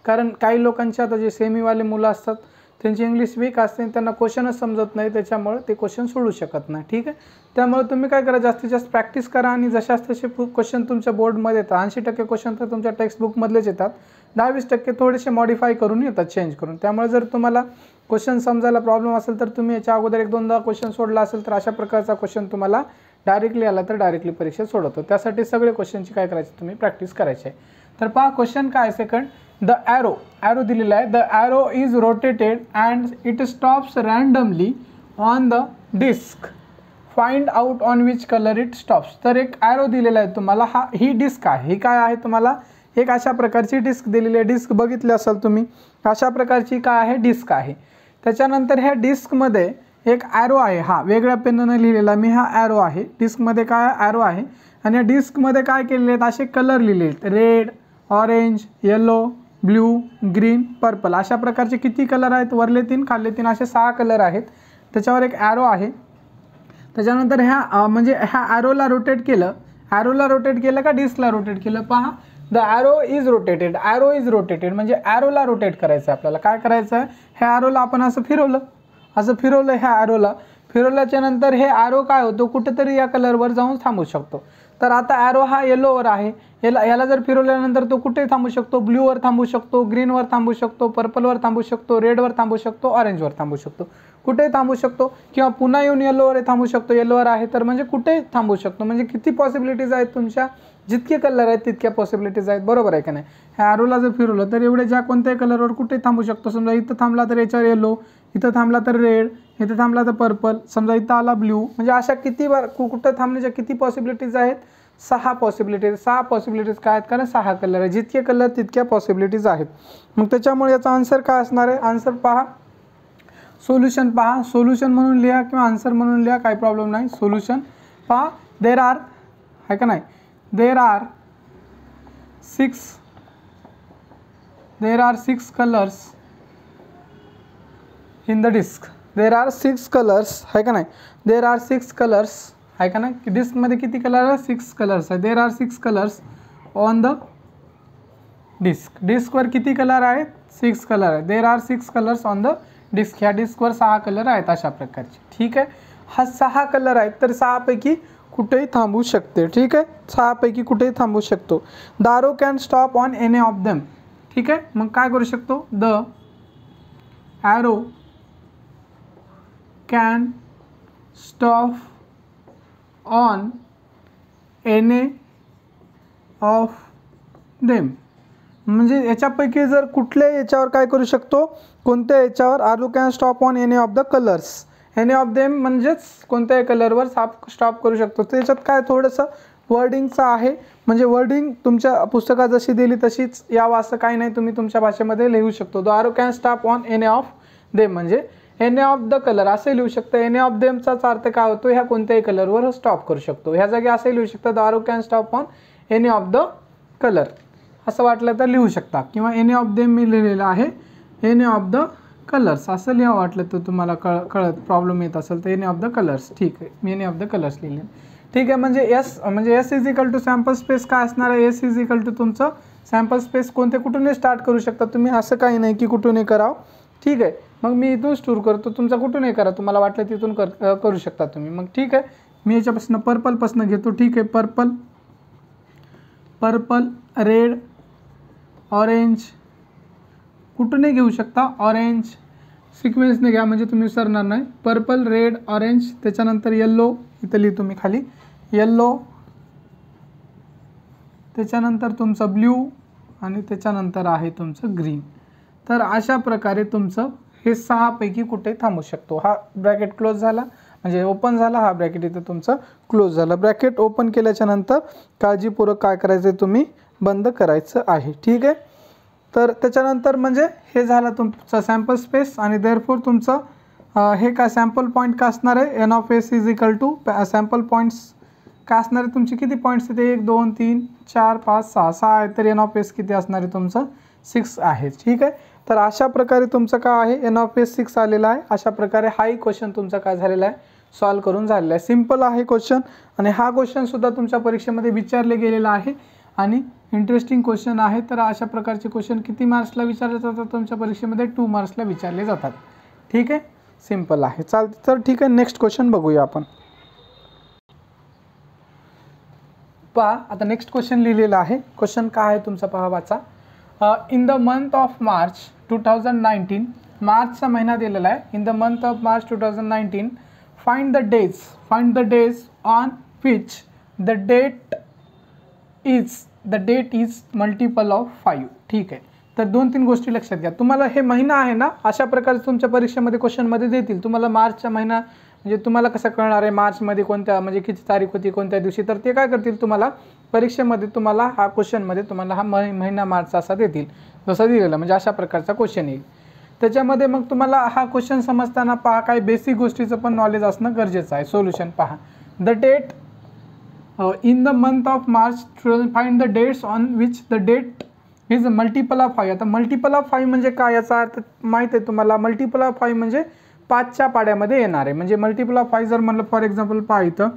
कारण काही लोकांचे आता जे सेमीवाले मुलं असतात त्यांची इंग्लिश वीक असते, त्यांना क्वेश्चनच समजत नाही, त्याच्यामुळे ते क्वेश्चन सोडू शकत नाही. ठीक आहे. त्यामुळे तुम्ही काय करा, जास्तीत जास्त प्रॅक्टिस करा आणि जशाच तसे क्वेश्चन तुमच्या बोर्डमध्ये येतात. 80% क्वेश्चन तर तुमच्या टेक्स्टबुकमधलेच येतात, 10-20% थोडेसे मॉडिफाय करून येतात, चेंज करून. त्यामुळे जर तुम्हाला क्वेश्चन समजायला प्रॉब्लेम असेल तर तुम्ही याच्या अगोदर 1-2दा क्वेश्चन सोडला असेल तर अशा प्रकारचा क्वेश्चन तुम्हाला डायरेक्टली आला तर डायरेक्टली परीक्षेत सोडवतो. त्यासाठी सगळे क्वेश्चनची काय करायचे, तुम्ही प्रॅक्टिस करायची आहे. तर पहा क्वेश्चन काय, सेकंड, द ॲरो दिलेला आहे. The arrow is rotated and it stops randomly on the disc, find out on which colour it stops. तर एक ॲरो दिलेला आहे तुम्हाला, ही डिस्क आहे. ही काय आहे तुम्हाला, एक अशा प्रकारची डिस्क दिलेली आहे, डिस्क बघितली असाल तुम्ही, अशा प्रकारची काय आहे डिस्क आहे। त्याच्यानंतर ह्या डिस्कमध्ये एक ॲरो आहे, हा वेगळ्या पेनने लिहिलेला मी हा ॲरो आहे, डिस्कमध्ये काय ॲरो आहे आणि या डिस्कमध्ये काय केलेले आहेत असे कलर लिहिलेले आहेत, red, orange, yellow, blue, green, purple, अशा प्रकारचे किती कलर आहेत, वरले 3 खाल्ले 3 असे 6 कलर आहेत। त्याच्यावर एक ॲरो आहे। त्याच्यानंतर ह्या म्हणजे ह्या ॲरोला रोटेट केलं, ॲरोला रोटेट केलं का डिस्कला रोटेट केलं, पहा the arrow is rotated, arrow is rotated म्हणजे ॲरोला रोटेट करायचं आहे आपल्याला। काय करायचं आहे, ह्या ॲरोला आपण असं फिरवलं, असं फिरवलं ह्या ॲरोला, फिरवल्याच्या नंतर हे ॲरो काय होतो कुठेतरी या कलरवर जाऊन थांबू शकतो। तर आता ॲरो हा येलोवर आहे, याला जर फिरवल्यानंतर तो कुठे थांबू शकतो, ब्ल्यूवर थांबू शकतो, ग्रीनवर थांबू शकतो, पर्पलवर थांबू शकतो, रेडवर थांबू शकतो, ऑरेंजवर थांबू शकतो, कुठे थांबू शकतो, किंवा पुन्हा येऊन येलोवर थांबू शकतो, येलोवर आहे तर म्हणजे कुठे थांबू शकतो, म्हणजे किती पॉसिबिलिटीज आहेत तुमच्या, जितके कलर आहेत तितक्या पॉसिबिलिटीज आहेत, बरोबर आहे का नाही। ह्या ॲरोला जर फिरवलं तर एवढे ज्या कोणत्याही कलरवर कुठे थांबू शकतो, समजा इथं थांबला तर याच्यावर येलो, इथं थांबला तर रेड, इथं थांबला तर पर्पल, समजा इथं आला ब्ल्यू, म्हणजे अशा किती कुठं थांबण्याच्या किती पॉसिबिलिटीज आहेत, 6 पॉसिबिलिटीज। 6 पॉसिबिलिटीज काय आहेत, कारण 6 कलर आहे, जितके कलर तितक्या पॉसिबिलिटीज आहेत। मग त्याच्यामुळे याचा आन्सर काय असणार आहे, आन्सर पहा, सोल्युशन पहा, सोल्युशन म्हणून लिहा किंवा आन्सर म्हणून लिहा, काही प्रॉब्लेम नाही। सोल्युशन पहा, देर आर आहे का नाही, there are 6 colours in the disc, there are 6 colours आहे का नाही, देर आर 6 कलर्स आहे का नाही, डिस्कमध्ये किती कलर आहे, 6 कलर्स आहे, there are 6 colours on the disc, डिस्कवर किती कलर आहेत, 6 कलर आहे, there are 6 colours on the disc, ह्या डिस्कवर 6 कलर आहेत अशा प्रकारचे। ठीक आहे, हा 6 कलर आहेत तर 6 पैकी कुठेही थांबू शकते। ठीक आहे, 6 पैकी कुठेही थांबू शकतो। The arrow can stop on any of them, ठीक आहे, मग काय करू शकतो, the arrow can stop on any of them, म्हणजे याच्यापैकी जर कुठल्या याच्यावर काय करू शकतो, कोणत्या याच्यावर, arrow can stop on any of the colours, any of them म्हणजेच कोणत्याही कलरवर स्टॉप करू शकतो। त्याच्यात काय थोडंसं वर्डिंगचं आहे, म्हणजे वर्डिंग तुमच्या पुस्तकात जशी दिली तशीच यावं असं काही नाही, तुम्ही तुमच्या भाषेमध्ये लिहू शकतो। The arrow can stop on any of them म्हणजे एनी ऑफ द कलर असे लिहू शकतं, एनी ऑफ देमचाच अर्थ काय होतो, ह्या कोणत्याही कलरवर स्टॉप करू शकतो। ह्या जागी असे लिहू शकता, the arrow can stop on any of the colour, असं वाटलं तर लिहू शकता, किंवा एनी ऑफ देम मी लिहिलेलं आहे, एनी ऑफ द कलर्स असं लिहा वाटलं तर तुम्हाला कळत प्रॉब्लेम येत असेल तर एनी ऑफ द कलर्स, ठीक आहे, me any of the colours लिहिले। ठीक आहे, म्हणजे S is equal to sample space काय असणार आहे, एस इज इक्वल टू तुमचं सॅम्पल स्पेस कोणते कुठूनही स्टार्ट करू शकता तुम्ही, असं काही नाही की कुठूनही करावं। ठीक आहे, मग मी इथून स्टोर करतो, तुमचा कुठूनही करा, तुम्हाला वाटलं तिथून करू शकता तुम्ही। मग ठीक आहे, मी याच्यापासून पर्पलपासून घेतो। ठीक आहे, पर्पल, रेड, ऑरेंज, कुठूनही घेऊ शकता, ऑरेंज सिक्वेन्सने घ्या म्हणजे तुम्ही विसरणार नाही, पर्पल, रेड, ऑरेंज, त्याच्यानंतर येल्लो, इथं लिहितो मी खाली येल्लो, त्याच्यानंतर तुमचं ब्ल्यू आणि त्याच्यानंतर आहे तुमचं ग्रीन। तर अशा प्रकारे तुमचं हे 6 पैकी कुठे थांबू शकतो। हा ब्रॅकेट क्लोज झाला म्हणजे ओपन झाला, हा ब्रॅकेट इथं तुमचं क्लोज झाला। ब्रॅकेट ओपन केल्याच्या नंतर काळजीपूर्वक काय करायचं आहे, तुम्ही बंद करायचं आहे। ठीक आहे, तर त्याच्यानंतर म्हणजे हे झालं तुमचं सॅम्पल स्पेस, आणि देअरफॉर तुमचं हे काय सॅम्पल पॉईंट काय असणार आहे, N of S is equal to sample points काय असणार आहे तुमचे, किती पॉईंट्स आहेत, 1 2 3 4 5 6 आहे, तर एन ऑफ एस किती असणार आहे तुमचं 6 आहे। ठीक आहे, तर अशा प्रकारे तुमचं काय आहे, एन ऑफ एस 6 आलेला आहे। अशा प्रकारे हाही क्वेश्चन तुमचा काय झालेला आहे, सॉल्व करून झालेला आहे। सिम्पल आहे क्वेश्चन, आणि हा क्वेश्चनसुद्धा तुमच्या परीक्षेमध्ये विचारले गेलेला आहे आणि इंटरेस्टिंग क्वेश्चन आहे। तर अशा प्रकारचे क्वेश्चन किती मार्क्सला विचारले जातात तुमच्या परीक्षेमध्ये, 2 मार्क्सला विचारले जातात। ठीक आहे, सिम्पल आहे, चालतं। तर ठीक आहे, नेक्स्ट क्वेश्चन बघूया आपण। पहा आता नेक्स्ट क्वेश्चन लिहिलेला आहे। क्वेश्चन काय आहे तुमचा, पहा वाचा। In the month of March 2019, मार्चचा महिना दिलेला आहे, in the month of March 2019 find the days on which the date is multiple of 5। ठीक आहे, तर 2-3 गोष्टी लक्षात घ्या। तुम्हाला हे महिना आहे ना, अशा प्रकारे तुमच्या परीक्षेमध्ये क्वेश्चनमध्ये देतील, तुम्हाला मार्चचा महिना म्हणजे तुम्हाला कसं कळणार आहे मार्चमध्ये कोणत्या म्हणजे किती तारीख होती कोणत्या दिवशी, तर ते काय करतील तुम्हाला परीक्षेमध्ये तुम्हाला हा क्वेश्चनमध्ये तुम्हाला हा महिना मार्च असा देतील, जसा दिलेला म्हणजे अशा प्रकारचा क्वेश्चन येईल. त्याच्यामध्ये मग तुम्हाला हा क्वेश्चन समजताना पहा काही बेसिक गोष्टीचं पण नॉलेज असणं गरजेचं आहे. सोल्युशन पहा, the date in the month of March find the dates on which the date is multiple of 5. आता मल्टिपल ऑफ 5 म्हणजे काय, याचा अर्थ माहीत आहे तुम्हाला. मल्टिपल ऑफ 5 म्हणजे 5च्या पाड्यामध्ये येणार आहे. म्हणजे मल्टिपल ऑफ 5 जर म्हणलं फॉर एक्झाम्पल पहा इथं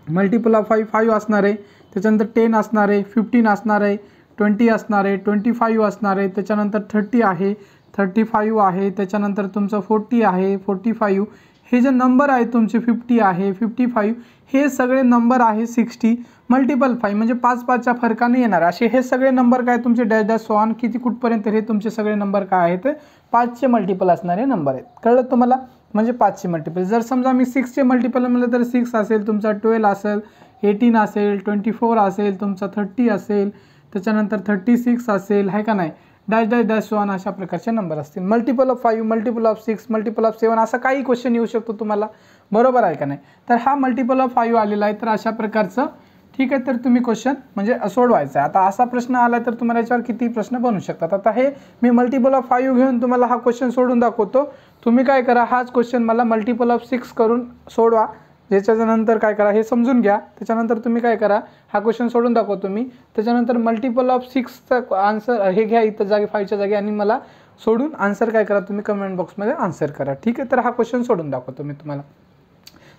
मल्टिपल ऑफ 5 असणार आहे, त्याच्यानंतर 10 असणार आहे, 15 असणार आहे, 20 असणार आहे, 25 असणार आहे, त्याच्यानंतर 30 आहे, 35 आहे, त्याच्यानंतर तुमचं 40 आहे, 45, हे जे नंबर आहे तुमचे 50 आहे, 55, हे सगळे नंबर आहे 60 मल्टिपल 5 म्हणजे 5-5च्या फरकाने येणार असे हे सगळे नंबर काय तुमचे डॅश डॅश सो ऑन किती कुठपर्यंत हे तुमचे सगळे नंबर काय आहेत 5चे मल्टिपल असणारे नंबर आहेत. कळलं तुम्हाला, म्हणजे 5चे मल्टिपल. जर समजा मी 6चे मल्टिपल म्हणलं तर 6 असेल तुमचा, 12 असेल, 18 असेल, 24 असेल तुमचा, 30 असेल, त्याच्यानंतर 36 असेल, आहे का नाही, dash dash dash so on अशा प्रकारचे नंबर असतील. Multiple of 5, multiple of 6, multiple of 7 असा काही क्वेश्चन येऊ शकतो तुम्हाला, बरोबर आहे का नाही. तर हा मल्टिपल ऑफ 5 आलेला आहे, तर अशा प्रकारचं ठीक आहे. तर तुम्ही क्वेश्चन म्हणजे सोडवायचा आहे. आता असा प्रश्न आला तर तुम्हाला याच्यावर किती प्रश्न बनवू शकतात. आता हे मी मल्टिपल ऑफ 5 घेऊन तुम्हाला हा क्वेश्चन सोडून दाखवतो. तुम्ही काय करा, हाच क्वेश्चन मला मल्टिपल ऑफ 6 करून सोडवा. ज्याच्यानंतर काय करा हे समजून घ्या. त्याच्यानंतर तुम्ही काय करा, हा क्वेश्चन सोडून दाखवतो मी. त्याच्यानंतर मल्टिपल ऑफ 6चा आन्सर हे घ्या इथं जागी 5च्या जागी आणि मला सोडून आन्सर काय करा तुम्ही कमेंट बॉक्समध्ये आन्सर करा. ठीक आहे. तर हा क्वेश्चन सोडून दाखवतो मी तुम्हाला.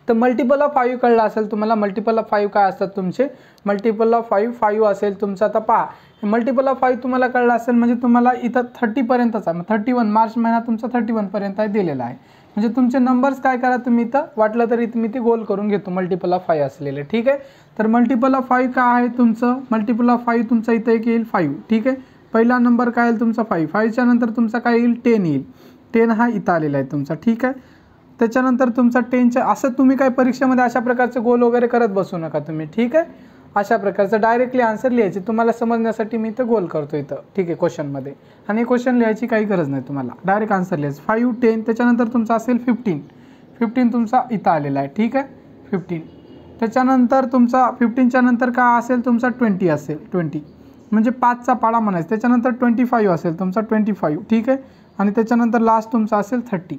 तर मल्टिपल ऑफ 5 कळलं असेल तुम्हाला. मल्टिपल ऑफ 5 काय असतात तुमचे, मल्टिपल ऑफ 5 असेल तुमचा. आता पहा मल्टिपल ऑफ 5 तुम्हाला कळलं असेल म्हणजे तुम्हाला इथं 30 पर्यंतचा 31 मार्च महिना तुमचा 31 पर्यंत आहे दिलेला आहे. म्हणजे तुमचे नंबर्स काय करा तुम्ही इथं वाटलं तरी तुम्ही ते गोल करून घेतो मल्टिपल ऑफ 5 असलेले. ठीक आहे. तर मल्टिपल ऑफ 5 काय आहे तुमचं, मल्टिपल ऑफ 5 तुमचा इथं एक येईल 5. ठीक आहे. पहिला नंबर काय येईल तुमचा 5. 5च्या नंतर तुमचा काय येईल 10 येईल. 10 हा इथं आलेला आहे तुमचा. ठीक आहे. त्याच्यानंतर तुमचा 10च्या असं तुम्ही काय परीक्षेमध्ये अशा प्रकारचे गोल वगैरे करत बसू नका तुम्ही. ठीक आहे. अशा प्रकारचं डायरेक्टली आन्सर लिहायचे. तुम्हाला समजण्यासाठी मी इथं गोल करतो इथं. ठीक आहे क्वेश्चनमध्ये. आणि क्वेश्चन लिहायची काही गरज नाही तुम्हाला, डायरेक्ट आन्सर लिहायचं. 5, 10 त्याच्यानंतर तुमचा असेल 15 तुमचा इथं आलेला आहे. ठीक आहे 15. त्याच्यानंतर तुमचा 15च्या नंतर काय असेल तुमचा 20 असेल. 20 म्हणजे 5चा पाडा म्हणायचं. त्याच्यानंतर 25 असेल तुमचा 25. ठीक आहे. आणि त्याच्यानंतर लास्ट तुमचा असेल 30.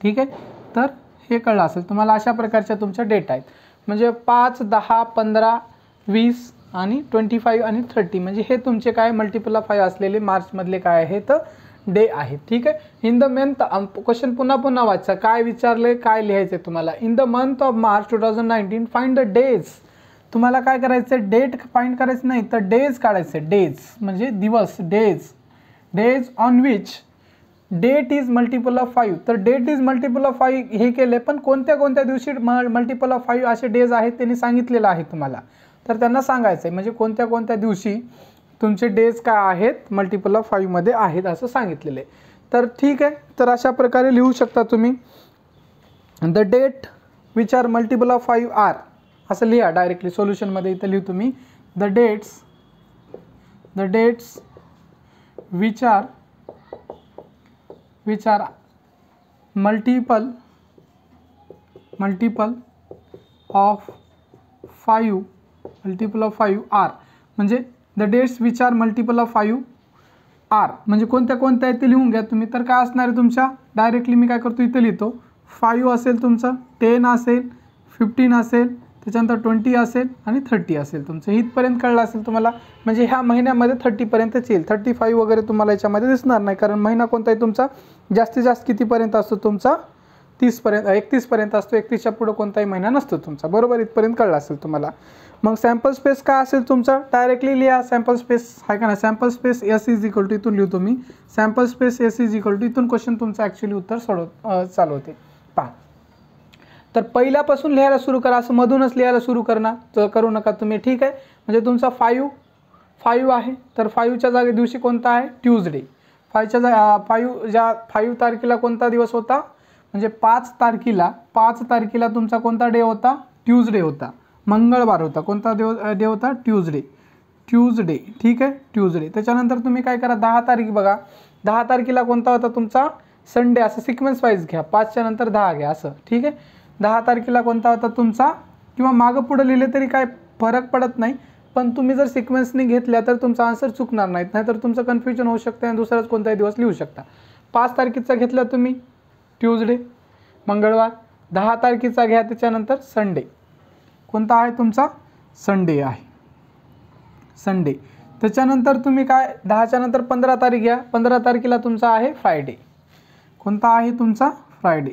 ठीक आहे. तर हे कळलं असेल तुम्हाला. अशा प्रकारच्या तुमच्या डेट आहेत. म्हणजे 5, 10, 15, 20 आणि 25 आणि 30 म्हणजे हे तुमचे काय मल्टिपल ऑफ 5 असलेले मार्चमधले काय आहेत डे आहेत. ठीक आहे. इन द मंथ क्वेश्चन पुन्हा वाचा. काय विचारले काय लिहायचं आहे तुम्हाला. In the month of March 2019 find the days. तुम्हाला काय करायचं, डेट फाइंड करायचं नाही तर डेज काढायचे. डेज म्हणजे दिवस, days on which date is multiple of 5. तर डेट इज मल्टिपल ऑफ 5 हे केले, पण कोणत्या दिवशी मल्टिपल ऑफ 5 असे डेज आहेत त्यांनी सांगितलेलं आहे तुम्हाला. तर त्यांना सांगायचं आहे म्हणजे कोणत्या दिवशी तुमचे डेज काय आहेत मल्टिपल ऑफ 5 मध्ये आहेत असं सांगितलेलं आहे. तर ठीक आहे. तर अशा प्रकारे लिहू शकता तुम्ही. The date which are multiple of 5 are असं लिहा डायरेक्टली सोल्युशनमध्ये. इथं लिहू तुम्ही the dates which are multiple of 5 are म्हणजे the dates which are multiple of 5 are म्हणजे कोणत्या आहेत ते लिहून घ्या तुम्ही. तर काय असणार आहे तुमच्या डायरेक्टली मी काय करतो इथं लिहितो. 5 असेल तुमचं, 10 असेल, 15 असेल, त्याच्यानंतर 20 असेल आणि 30 असेल तुमचं. इथपर्यंत कळलं असेल तुम्हाला. म्हणजे ह्या महिन्यामध्ये 30पर्यंतच येईल. 35 वगैरे तुम्हाला याच्यामध्ये दिसणार नाही कारण महिना कोणता आहे तुमचा जास्तीत जास्त कितीपर्यंत असतो तुमचा 31पर्यंत असतो. 31च्या पुढं कोणताही महिना नसतो तुमचा. बरोबर. इथपर्यंत कळलं असेल तुम्हाला. मग सॅम्पल स्पेस काय असेल तुमचा डायरेक्टली लिहा. सॅम्पल स्पेस आहे का नाही, sample space S is equal to इथून लिहतो मी. Sample space S is equal to इथून क्वेश्चन तुमचं ॲक्च्युली उत्तर चालू होते. पहा तर पहिल्यापासून लिहायला सुरू करा, असं मधूनच लिहायला सुरू करू नका तुम्ही. ठीक आहे. म्हणजे तुमचा 5 आहे तर 5च्या जागी दिवशी कोणता आहे ट्यूजडे. 5 तारखेला कोणता दिवस होता म्हणजे 5 तारखेला तुमचा कोणता डे होता ट्यूजडे होता, मंगळवार होता. कोणता डे होता ट्यूजडे. ठीक आहे ट्यूजडे. त्याच्यानंतर तुम्ही काय करा 10 तारीख बघा. 10 तारखेला कोणता होता तुमचा संडे असं सिक्वेन्स वाईज घ्या, 5च्या नंतर 10 घ्या असं, ठीक आहे. 10 तारखेला कोणता होता तुमचा, किंवा मागं पुढं लिहिले तरी काय फरक पडत नाही, पण तुम्ही जर सिक्वेन्सनी घेतल्या तर तुमचा आन्सर चुकणार नाहीत, नाहीतर तुमचं कन्फ्युजन होऊ शकतं आणि दुसराच कोणताही दिवस लिहू शकता. 5 तारखेचा घेतला तुम्ही ट्यूजडे मंगळवार, 10 तारखेचा घ्या त्याच्यानंतर संडे, कोणता आहे तुमचा संडे आहे, संडे. त्याच्यानंतर तुम्ही काय 10च्या नंतर 15 तारीख घ्या, 15 तारखेला तुमचा आहे फ्रायडे, कोणता आहे तुमचा फ्रायडे,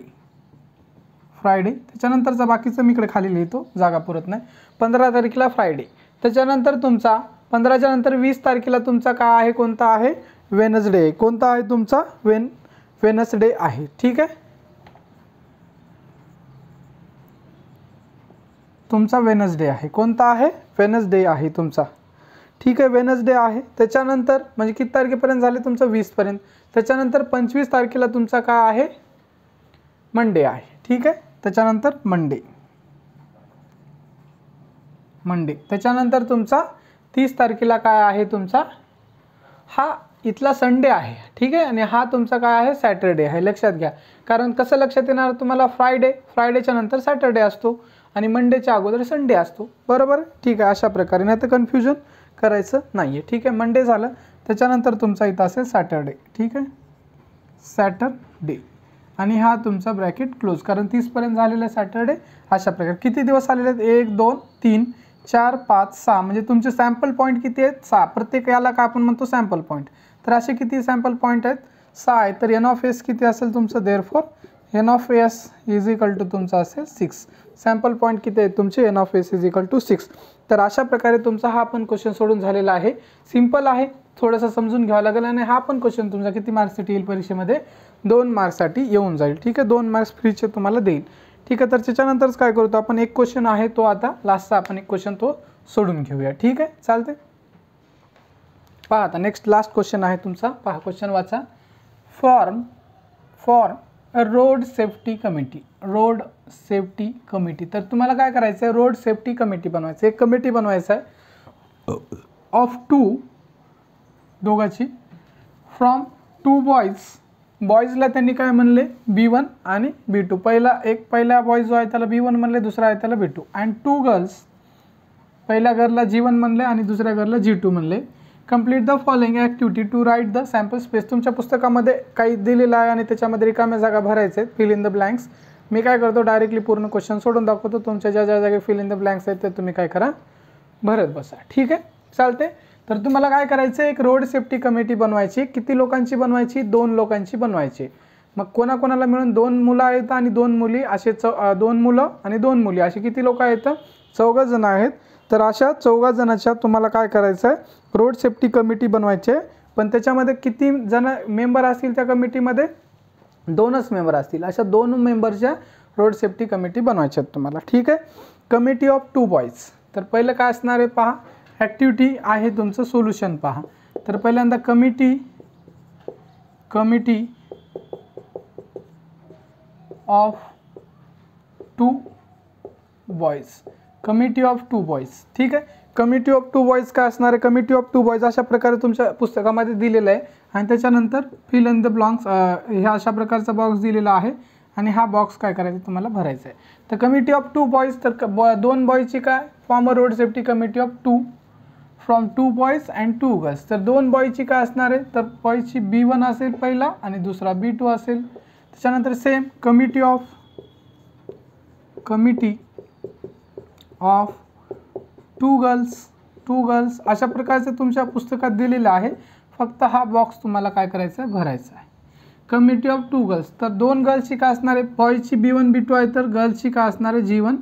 फ्रायडे. त्याच्यानंतरचा बाकीचं मी इकडे खाली लिहितो, जागा पुरत नाही. 15 तारखेला फ्रायडे. त्याच्यानंतर तुमचा 15च्या नंतर 20 तारखेला तुमचा काय आहे, कोणता आहे वेनसडे, कोणता आहे तुमचा वेनसडे आहे, ठीक आहे. तुमचा वेनसडे आहे, कोणता आहे वेनसडे आहे तुमचा, ठीक आहे, वेनसडे आहे. त्याच्यानंतर म्हणजे किती तारखेपर्यंत झाले तुमचं 20 पर्यंत. त्याच्यानंतर 25 तारखेला तुमचा काय आहे मंडे आहे, ठीक आहे. त्याच्यानंतर मंडे, मंडे. त्याच्यानंतर तुमचा 30 तारखेला काय आहे तुमचा, हा इथला संडे आहे, ठीक आहे, आणि हा तुमचा काय आहे सॅटरडे आहे. लक्षात घ्या, कारण कसं लक्षात येणार तुम्हाला, फ्रायडे, फ्रायडेच्या नंतर सॅटरडे असतो आणि मंडेच्या अगोदर संडे असतो, बरोबर, ठीक आहे. अशा प्रकारे, नाही तर कन्फ्युजन करायचं नाही आहे, ठीक आहे. मंडे झालं, त्याच्यानंतर तुमचा इथं असेल सॅटरडे, ठीक आहे, सॅटरडे, आणि हा तुमचा ब्रॅकेट क्लोज, कारण 30 पर्यंत झालेलं आहे सॅटरडे. अशा प्रकारे किती दिवस आलेले आहेत, 1 2 3 4 5 6, म्हणजे तुमचे सॅम्पल पॉईंट किती आहेत 6. प्रत्येक याला काय आपण म्हणतो सॅम्पल पॉईंट. तर असे किती सॅम्पल पॉईंट आहेत 6 आहेत. तर एन ऑफ एस किती असेल तुमचं, therefore N of S is equal to तुमचा असेल 6. सॅम्पल पॉईंट किती आहेत तुमचे, N of S is equal to 6. तर अशा प्रकारे तुमचा हा पण क्वेश्चन सोडून झालेला आहे. सिंपल आहे, थोडंसं समजून घ्यावं लागेल, आणि हा पण क्वेश्चन तुमचा किती मार्क्ससाठी येईल परीक्षेमध्ये, 2 मार्क्ससाठी येऊन जाईल, ठीक आहे. 2 मार्क्स फ्रीचे तुम्हाला देईल, ठीक आहे. तर त्याच्यानंतरच काय करतो आपण, एक क्वेश्चन आहे तो आता लास्टचा आपण एक क्वेश्चन तो सोडून घेऊया, ठीक आहे, चालते. पहा आता नेक्स्ट लास्ट क्वेश्चन आहे तुमचा, पहा क्वेश्चन वाचा. Form a road safety committee, road safety committee. तर तुम्हाला काय करायचं आहे, रोड सेफ्टी कमिटी बनवायचं, एक कमिटी बनवायचं आहे ऑफ 2 दोघांची, फ्रॉम 2 बॉईजला त्यांनी काय म्हणले B1 आणि B2. पहिला बॉईज जो आहे त्याला B1 म्हणले, दुसरा आहे त्याला B2, अँड 2 गर्ल्स, पहिल्या गर्लला G1 म्हणले आणि दुसऱ्या गर्लला G2 म्हणले. Complete the following activity to write the sample space. तुमच्या पुस्तकामध्ये काही दिलेलं आहे आणि त्याच्यामध्ये रिकाम्या जागा भरायचे आहेत, फिल इन द ब्लँक्स. मी काय करतो, डायरेक्टली पूर्ण क्वेश्चन सोडून दाखवतो, तुमच्या ज्या ज्या जागे फिल इन द ब्लँक्स आहेत ते तुम्ही काय करा, भरत बसा, ठीक आहे, चालते. तर तुम्हाला काय करायचं, एक रोड सेफ्टी कमिटी बनवायची. किती लोकांची बनवायची, 2 लोकांची बनवायची. मग कोणाकोणाला मिळून 2 मुलं आहेत आणि 2 मुली, असे 2 मुलं आणि 2 मुली, असे किती लोक आहेत, 14 जण आहेत. तर अशा 14 जणांच्या तुम्हाला काय करायचं आहे, रोड सेफ्टी कमिटी बनवायची आहे. पण त्याच्यामध्ये किती जण मेंबर असतील त्या कमिटीमध्ये, 2च मेंबर असतील. अशा 2 मेंबरच्या रोड सेफ्टी कमिटी बनवायच्या आहेत तुम्हाला, ठीक आहे. Committee of 2 boys. तर पहिलं काय असणार आहे पहा, ॲक्टिव्हिटी आहे तुमचं सोल्युशन पहा. तर पहिल्यांदा committee of 2 boys, committee of 2 boys, ठीक आहे. कमिटी ऑफ 2 बॉईज काय असणार आहे, कमिटी ऑफ 2 बॉईज अशा प्रकारे तुमच्या पुस्तकामध्ये दिलेलं आहे. आणि त्याच्यानंतर फिल इन द ब्लँक्स, ह्या अशा प्रकारचा बॉक्स दिलेला आहे आणि हा बॉक्स काय करायचा तुम्हाला भरायचा आहे. तर कमिटी ऑफ 2 बॉईज, तर 2 बॉईजची काय, form a road safety committee of 2 from 2 boys and 2 girls. तर 2 बॉईजची काय असणार आहे, तर बॉईजची B1 असेल पहिला आणि दुसरा B2 असेल. त्याच्यानंतर सेम कमिटी ऑफ 2 गर्ल्स अशा प्रकारचं तुमच्या पुस्तकात दिलेलं आहे. फक्त हा बॉक्स तुम्हाला काय करायचा आहे, भरायचा आहे. कमिटी ऑफ 2 गर्ल्स, तर 2 गर्ल्सची काय असणार आहे, बॉईजची B1 B2 आहे, तर गर्ल्सची काय असणार आहे G1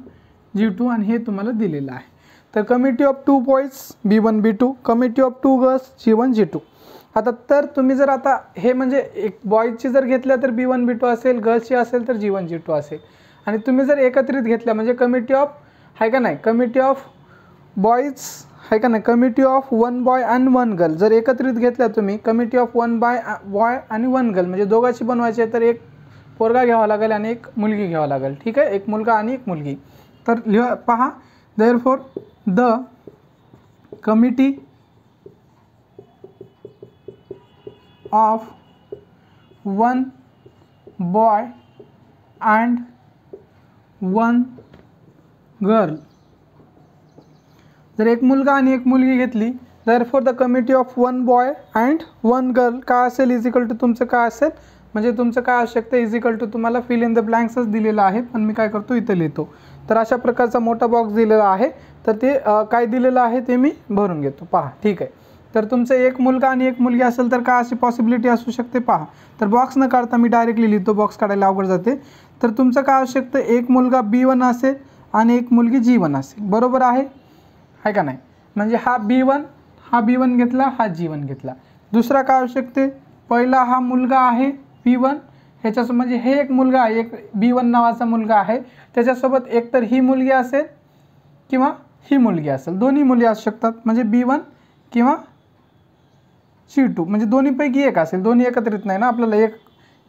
G2, आणि हे तुम्हाला दिलेलं आहे. तर committee of 2 boys B1 B2, committee of 2 girls G1 G2. आता तर तुम्ही जर आता हे म्हणजे एक बॉईजची जर घेतल्या तर B1 B2 असेल, गर्ल्सची असेल तर G1 G2 असेल. आणि तुम्ही जर एकत्रित घेतल्या म्हणजे कमिटी ऑफ आहे का नाही, कमिटी ऑफ बॉईज आहे का नाही, committee of 1 boy and 1 girl जर एकत्रित घेतल्या तुम्ही, कमिटी ऑफ 1 बॉय आणि 1 गर्ल म्हणजे दोघांची बनवायची आहे. तर एक पोरगा घ्यावा लागेल आणि एक मुलगी घ्यावा लागेल, ठीक आहे, एक मुलगा आणि एक मुलगी. तर लिहा पहा, therefore the committee of 1 boy and one girl. जर एक मुलगा आणि एक मुलगी घेतली, therefore the committee of one boy and one girl काय असेल इज इक्वल टू तुमचं काय असेल, म्हणजे तुमचं काय असू शकतं इज इक्वल टू तुम्हाला फिल इन द ब्लँक्सच दिलेलं आहे, पण मी काय करतो इथं लिहितो. तर अशा प्रकारचा मोठा बॉक्स दिलेला आहे, तर ते काय दिलेलं आहे ते मी भरून घेतो. पहा, ठीक आहे. तर तुमचं एक मुलगा आणि एक मुलगी असेल तर काय अशी पॉसिबिलिटी असू शकते पहा. तर बॉक्स न काढता मी डायरेक्टली लिहितो, बॉक्स काढायला अवघड जाते. तर तुमचं काय असू शकतं, एक मुलगा B1 असेल आणि एक मुलगी G1 असेल, बरोबर आहे का नाही. म्हणजे हा B1 घेतला, हा G1 घेतला. दुसरा काय असू शकते, पहिला हा मुलगा आहे P1, ह्याच्यासोबत म्हणजे हे एक मुलगा आहे, एक B1 नावाचा मुलगा आहे, त्याच्यासोबत एकतर ही मुलगी असेल किंवा ही मुलगी असेल, दोन्ही मुली असू शकतात. म्हणजे B1 किंवा C2, म्हणजे दोन्हीपैकी एक असेल, दोन्ही एकत्रित नाही ना आपल्याला. एक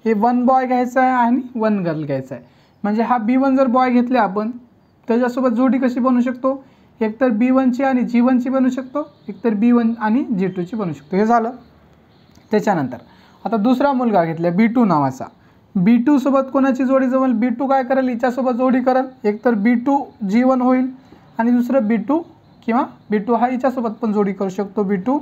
हे वन बॉय घ्यायचं आहे आणि वन गर्ल घ्यायचं आहे. म्हणजे हा B1 जर बॉय घेतले आपण, त्याच्यासोबत जोडी कशी बनवू शकतो, एकतर B1ची आणि G1ची बनवू शकतो, एकतर B1 आणि G2ची बनवू शकतो. हे झालं. त्याच्यानंतर आता दुसरा मुलगा घेतला B2 नावाचा. B2 सोबत कोणाची जोडी जमेल, B2 काय करेल, हिच्यासोबत जोडी करेल, एकतर B2 G1 होईल आणि दुसरं B2 किंवा B2 हा हिच्यासोबत पण जोडी करू शकतो, B2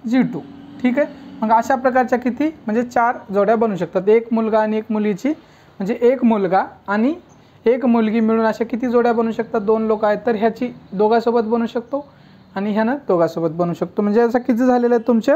G2. ठीक आहे. मग अशा प्रकारच्या किती म्हणजे 4 जोड्या बनवू शकतात. एक मुलगा आणि एक मुलीची, म्हणजे एक मुलगा आणि एक मुलगी मिळून अशा किती जोड्या बनवू शकतात, 2 लोक आहेत तर ह्याची दोघांसोबत बनवू शकतो आणि ह्यानं दोघांसोबत बनवू शकतो. म्हणजे असं किती झालेलं आहे तुमचे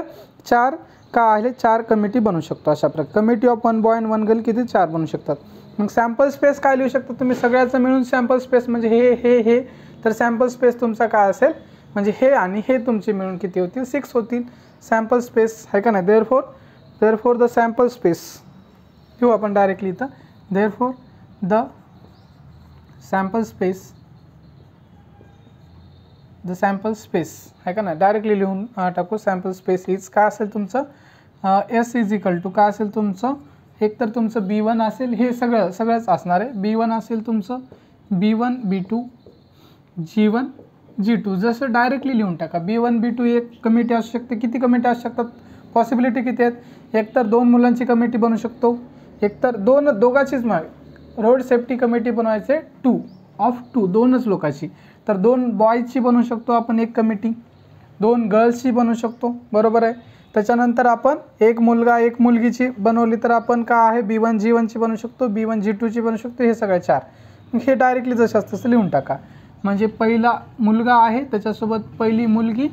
4 का आहे, 4 कमिटी बनवू शकतो. अशा प्रकारे committee of one boy and one girl किती 4 बनवू शकतात. मग सॅम्पल स्पेस काय लिहू शकता तुम्ही, सगळ्याचं मिळून सॅम्पल स्पेस म्हणजे हे तर सॅम्पल स्पेस तुमचा काय असेल, म्हणजे हे आणि हे तुमचे मिळून किती होतील, 6 होतील सॅम्पल स्पेस, आहे का नाही. देअरफॉर द सॅम्पल स्पेस घेऊ आपण डायरेक्टली इथं. देअरफॉर द सॅम्पल स्पेस आहे का नाही, डायरेक्टली लिहून टाकू. सॅम्पल स्पेस इज काय असेल तुमचं, S इज इक्वल टू काय असेल तुमचं, एकतर तुमचं B1 असेल, हे सगळंच असणार आहे. B1 असेल तुमचं B1 B2 G1 G2, जसं डायरेक्टली लिहून टाका. B1 B2 एक कमिटी असू शकते. किती कमिटी असू शकतात, पॉसिबिलिटी किती आहेत, एकतर 2 मुलांची कमिटी बनवू शकतो, एकतर दोघांचीच रोड सेफ्टी कमिटी बनवायचे 2 दोनच लोकांची, तर 2 बॉयची बनवू शकतो आपण एक कमिटी, 2 गर्ल्सची बनवू शकतो, बरोबर आहे. त्याच्यानंतर आपण एक मुलगा एक मुलगीची बनवली तर आपण काय आहे B1 G1ची बनवू शकतो, B1 G2ची बनवू शकतो, हे सगळे 4. हे डायरेक्टली जसं असतं तसं लिहून टाका. म्हणजे पहिला मुलगा आहे त्याच्यासोबत पहिली मुलगी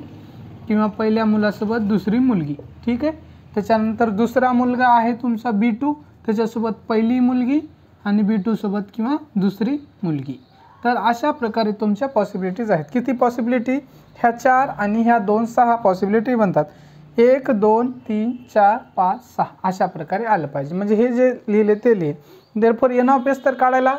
किंवा पहिल्या मुलासोबत दुसरी मुलगी, ठीक आहे. त्याच्यानंतर दुसरा मुलगा आहे तुमचा B2, त्याच्यासोबत पहिली मुलगी आणि B2 सोबत किंवा दुसरी मुलगी. तर अशा प्रकारे तुमच्या पॉसिबिलिटीज आहेत. किती पॉसिबिलिटी, ह्या 4 आणि ह्या 2 6 पॉसिबिलिटी बनतात. 1 2 3 4 5 6 अशा प्रकारे आलं पाहिजे. म्हणजे हे जे लिहिले ते लिहिले. देअरफॉर एन ऑफ एस तर काढायला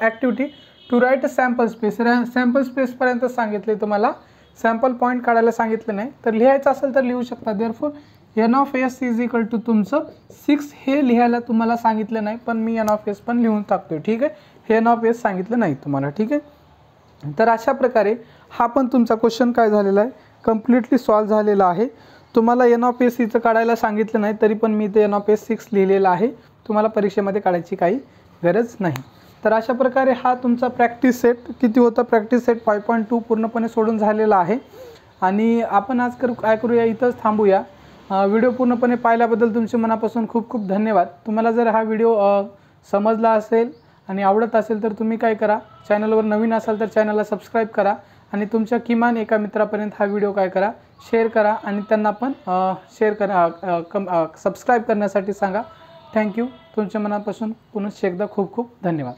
activity to write sample space, sample स्पेसपर्यंत सांगितले तुम्हाला, सॅम्पल पॉईंट काढायला सांगितलं नाही. तर लिहायचं असेल तर लिहू शकता. Therefore N of S is equal to तुमचं 6, हे लिहायला तुम्हाला सांगितलं नाही, पण मी एन ऑफ एस पण लिहून टाकतो, ठीक आहे. हे एन ऑफ एस सांगितलं नाही तुम्हाला, ठीक आहे. तर अशा प्रकारे हा पण तुमचा क्वेश्चन काय झालेला आहे, कम्प्लिटली सॉल्व झालेला आहे. तुम्हाला एन ऑफ एस इथं काढायला सांगितलं नाही, तरी पण मी ते एन ऑफ एस 6 लिहिलेलं आहे. तुम्हाला परीक्षेमध्ये काढायची काही गरज नाही. तर अशा प्रकारे हा तुमचा प्रॅक्टिस सेट किती होता, प्रॅक्टिस सेट 5.2 पूर्णपणे सोडून झालेला आहे. आणि आपण आज काय करूया, इथंच थांबूया. व्हिडिओ पूर्णपणे पाहिल्याबद्दल तुमचे मनापासून खूप खूप धन्यवाद. तुम्हाला जर हा व्हिडिओ समजला असेल आणि आवडत असेल तर तुम्ही काय करा, चॅनलवर नवीन असाल तर चॅनलला सबस्क्राईब करा आणि तुमच्या किमान एका मित्रापर्यंत हा व्हिडिओ काय करा, शेअर करा आणि त्यांना पण शेअर करा, सबस्क्राईब करण्यासाठी सांगा. थँक्यू. तुमच्या मनापासून पुन्हा एकदा खूप खूप धन्यवाद.